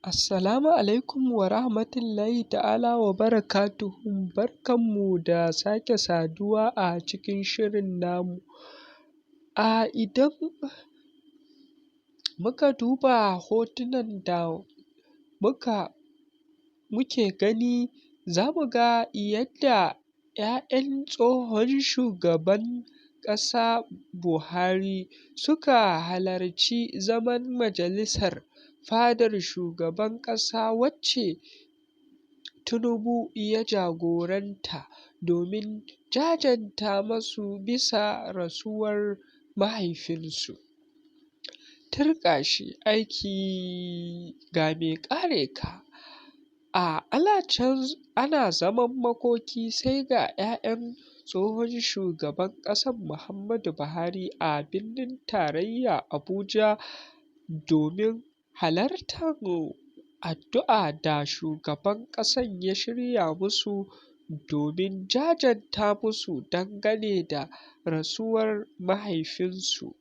Assalamu alaikum wa rahmatullahi ta'ala wa barakatuhu. Barkanmu da sake saduwa a cikin shirin namu. Idan muka duba hotunan da muke gani, za mu ga yadda ‘ya'yan tsohon shugaban ƙasa Buhari suka halarci zaman majalisar fadar shugaban ƙasa wacce Tinubu ya jagoranta domin jajanta masu bisa rasuwar mahaifinsu. Turƙa shi aiki ga mai ƙare ka. Ana zaman makoki sai ga ‘ya'yan tsohon shugaban ƙasan Muhammadu Buhari a birnin tarayya Abuja domin halartar addu'a da shugaban ƙasan ya shirya musu domin jajanta musu dangane da rasuwar mahaifinsu.